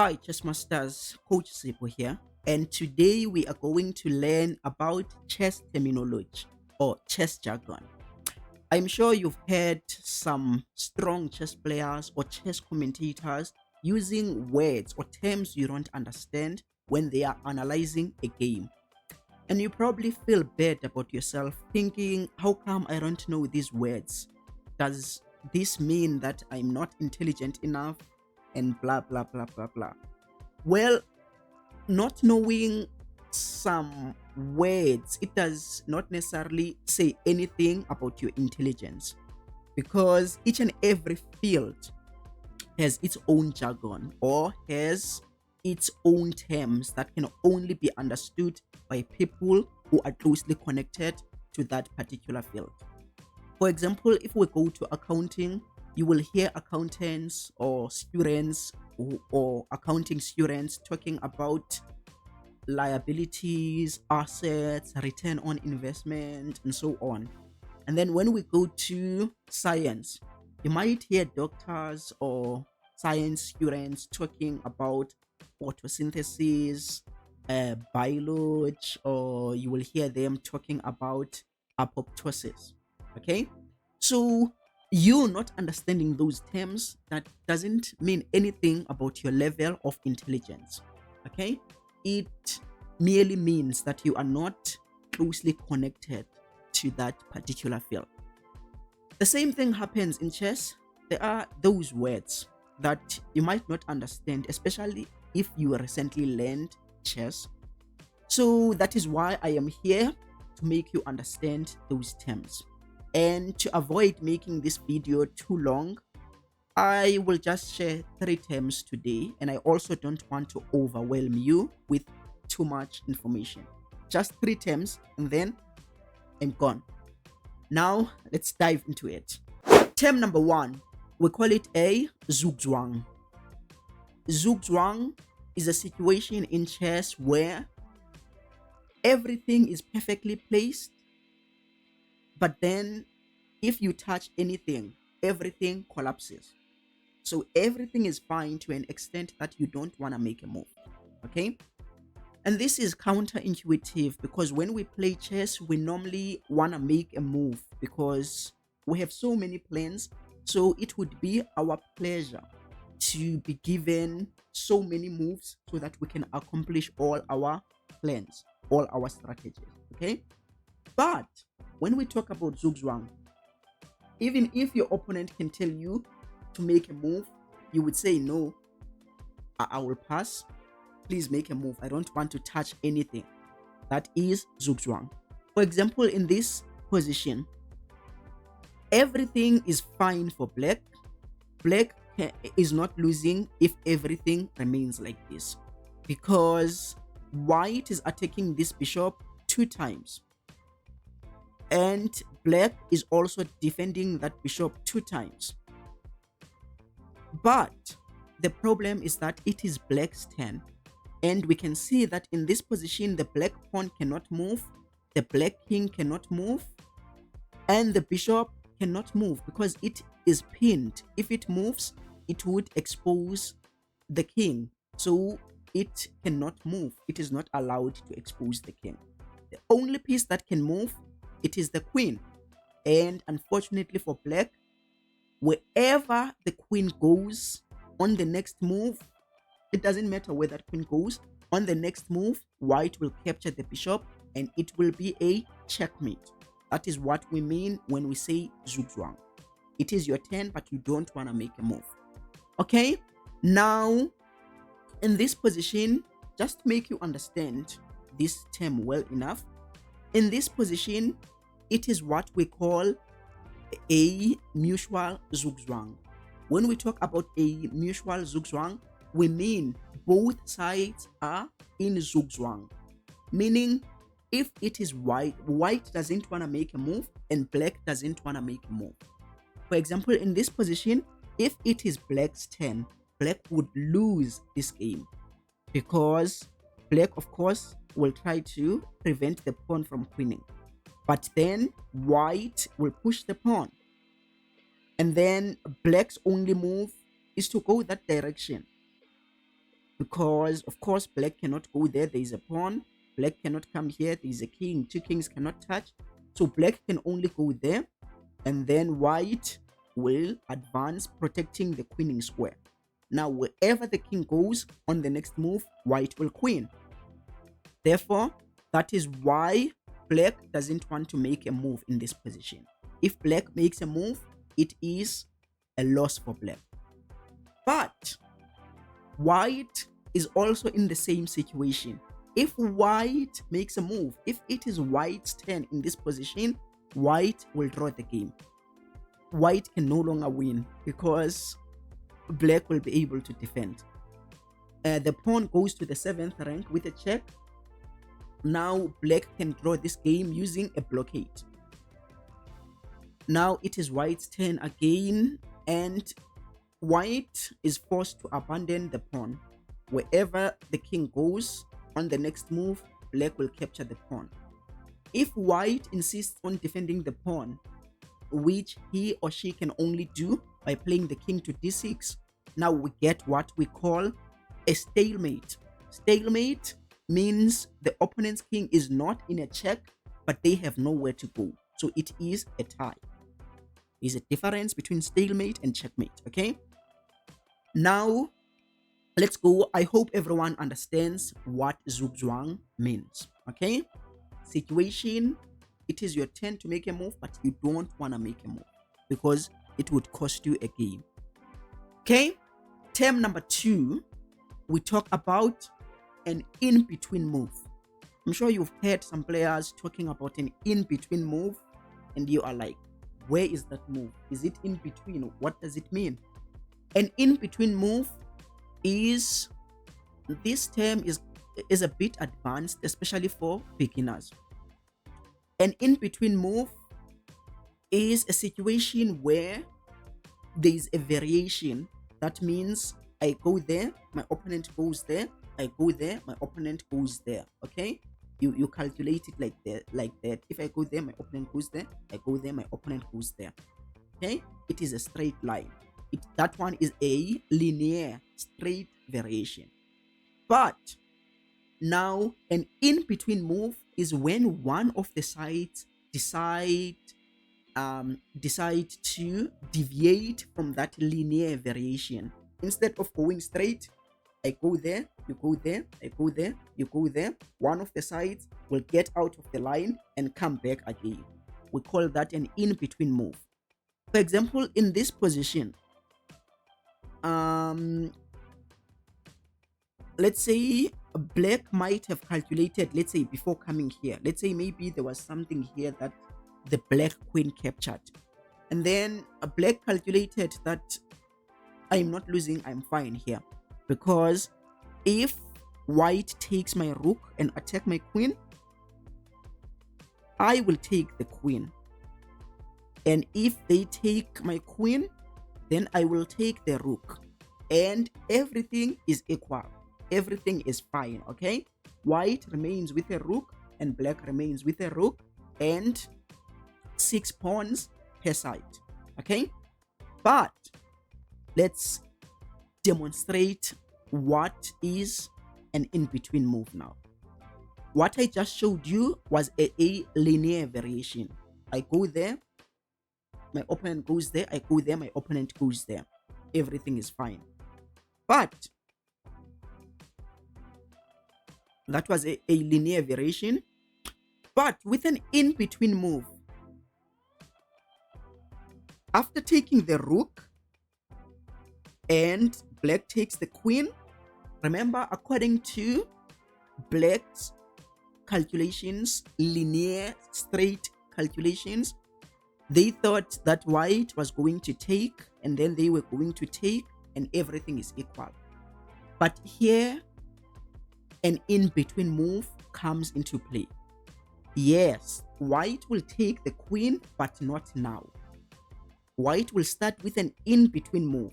Hi, Chess Masters, Coach Sipho here, and today we are going to learn about chess terminology or chess jargon. I'm sure you've heard some strong chess players or chess commentators using words or terms you don't understand when they are analyzing a game. And you probably feel bad about yourself thinking, how come I don't know these words? Does this mean that I'm not intelligent enough? And blah, blah, blah, blah, blah. Well, not knowing some words, it does not necessarily say anything about your intelligence because each and every field has its own jargon or has its own terms that can only be understood by people who are closely connected to that particular field. For example, if we go to accounting, you will hear accountants or students or accounting students talking about liabilities, assets, return on investment, and so on. And then when we go to science, you might hear doctors or science students talking about photosynthesis, biology, or you will hear them talking about apoptosis. Okay, so you not understanding those terms, that doesn't mean anything about your level of intelligence. Okay, it merely means that you are not closely connected to that particular field. The same thing happens in chess. There are those words that you might not understand, especially if you recently learned chess. So that is why I am here to make you understand those terms. And to avoid making this video too long, I will just share 3 terms today, and I also don't want to overwhelm you with too much information. Just 3 terms and then I'm gone. Now let's dive into it. Term number 1, we call it a Zugzwang. Zugzwang is a situation in chess where everything is perfectly placed, but then if you touch anything, everything collapses. So everything is fine to an extent that you don't want to make a move. Okay? And this is counterintuitive because when we play chess, we normally want to make a move because we have so many plans. So it would be our pleasure to be given so many moves so that we can accomplish all our plans, all our strategies. Okay? But when we talk about Zugzwang, even if your opponent can tell you to make a move, you would say, no, I will pass. Please make a move. I don't want to touch anything. That is Zugzwang. For example, in this position, everything is fine for black. Black is not losing if everything remains like this because white is attacking this bishop 2 times. And black is also defending that bishop 2 times. But the problem is that it is black's turn. And we can see that in this position, the black pawn cannot move, the black king cannot move, and the bishop cannot move because it is pinned. If it moves, it would expose the king. So it cannot move. It is not allowed to expose the king. The only piece that can move, it is the queen. And unfortunately for black, wherever the queen goes on the next move, it doesn't matter where that queen goes, on the next move, white will capture the bishop and it will be a checkmate. That is what we mean when we say Zugzwang. It is your turn, but you don't want to make a move. Okay, now in this position, just to make you understand this term well enough, in this position, it is what we call a mutual Zugzwang. When we talk about a mutual Zugzwang, we mean both sides are in Zugzwang. Meaning, if it is white doesn't want to make a move and black doesn't want to make a move. For example, in this position, if it is black's turn, black would lose this game because black, of course, will try to prevent the pawn from queening. But then white will push the pawn. And then black's only move is to go that direction. because of course black cannot go there. There is a pawn. Black cannot come here. There is a king. Two kings cannot touch. So black can only go there, and then white will advance, protecting the queening square. Now, wherever the king goes on the next move, white will queen. Therefore, that is why black doesn't want to make a move in this position. If black makes a move, it is a loss for black. But white is also in the same situation. If white makes a move, if it is white's turn in this position, white will draw the game. White can no longer win because black will be able to defend. The pawn goes to the 7th rank with a check. Now black can draw this game using a blockade. Now it is white's turn again, and white is forced to abandon the pawn. Wherever the king goes on the next move, black will capture the pawn. If white insists on defending the pawn, which he or she can only do by playing the king to d6, now we get what we call a stalemate. Stalemate means the opponent's king is not in a check, but they have nowhere to go. So it is a tie. There's a difference between stalemate and checkmate, okay? Now, let's go. I hope everyone understands what Zugzwang means, okay? Situation, it is your turn to make a move, but you don't want to make a move because it would cost you a game. Okay? Term number 2, we talk about an in-between move. I'm sure you've heard some players talking about an in-between move, and you are like, where is that move? Is it in between? What does it mean? An in-between move is, this term is a bit advanced, especially for beginners. An in-between move is a situation where there is a variation. That means I go there, my opponent goes there, I go there, my opponent goes there. Okay? You calculate it like that. If I go there, my opponent goes there, I go there, my opponent goes there. Okay? It is a straight line. That one is a linear, straight variation. But now an in-between move is when one of the sides decide to deviate from that linear variation. Instead of going straight, I go there, you go there, I go there, you go there. One of the sides will get out of the line and come back again. We call that an in-between move. For example, in this position, let's say black might have calculated, let's say before coming here, let's say maybe there was something here that the black queen captured, and then a black calculated that I'm not losing, I'm fine here, because if white takes my rook and attack my queen, I will take the queen, and if they take my queen, then I will take the rook, and everything is equal. Everything is fine, okay? White remains with a rook and black remains with a rook, and 6 pawns per side, okay? But let's demonstrate what is an in-between move now. What I just showed you was a linear variation. I go there, my opponent goes there, I go there, my opponent goes there. Everything is fine. But that was a linear variation. But with an in-between move, after taking the rook and black takes the queen, remember, according to black's calculations, linear, straight calculations, they thought that white was going to take, and then they were going to take, and everything is equal. But here, an in-between move comes into play. Yes, white will take the queen, but not now. White will start with an in-between move,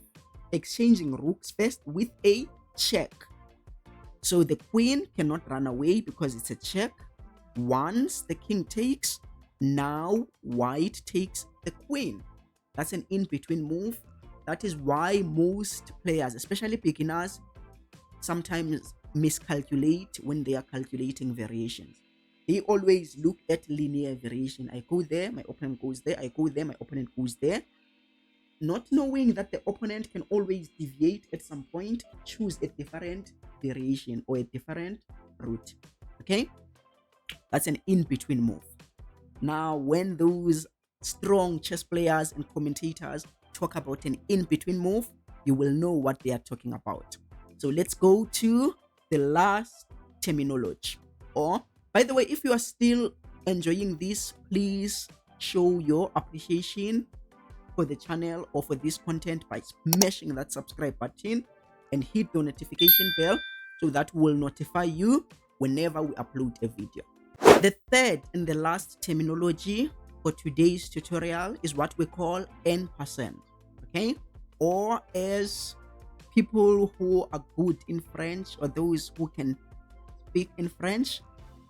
exchanging rooks first with a check. So the queen cannot run away because it's a check. Once the king takes, now white takes the queen. That's an in-between move. That is why most players, especially beginners, sometimes miscalculate when they are calculating variations. They always look at linear variation. I go there, my opponent goes there. I go there, my opponent goes there. Not knowing that the opponent can always deviate at some point, choose a different variation or a different route. Okay? That's an in-between move. Now, when those strong chess players and commentators talk about an in-between move, you will know what they are talking about. So let's go to the last terminology. Or, by the way, if you are still enjoying this, please show your appreciation for the channel or for this content by smashing that subscribe button and hit the notification bell so that will notify you whenever we upload a video. The third and the last terminology for today's tutorial is what we call passant, okay? Or as people who are good in French or those who can speak in French,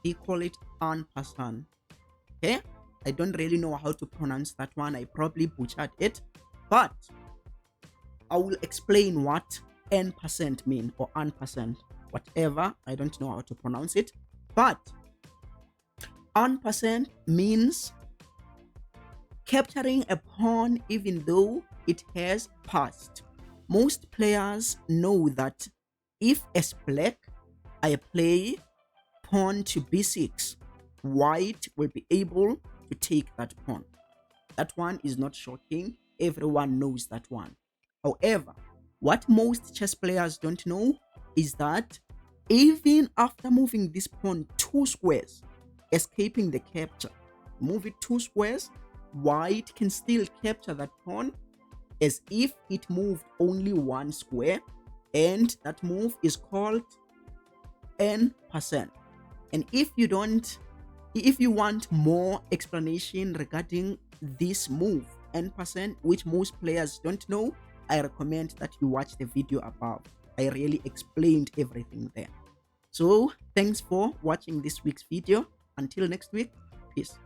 they call it en passant, okay? I don't really know how to pronounce that one. I probably butchered it, but I will explain what en passant mean or en passant, whatever. I don't know how to pronounce it, but en passant means capturing a pawn even though it has passed. Most players know that if as black I play pawn to b6, white will be able to take that pawn. That one is not shocking. Everyone knows that one. However, what most chess players don't know is that even after moving this pawn 2 squares, escaping the capture, move it 2 squares, white can still capture that pawn as if it moved only 1 square, and that move is called en passant. And if you want more explanation regarding this move en passant, which most players don't know, I recommend that you watch the video above. I really explained everything there. So thanks for watching this week's video. Until next week, peace.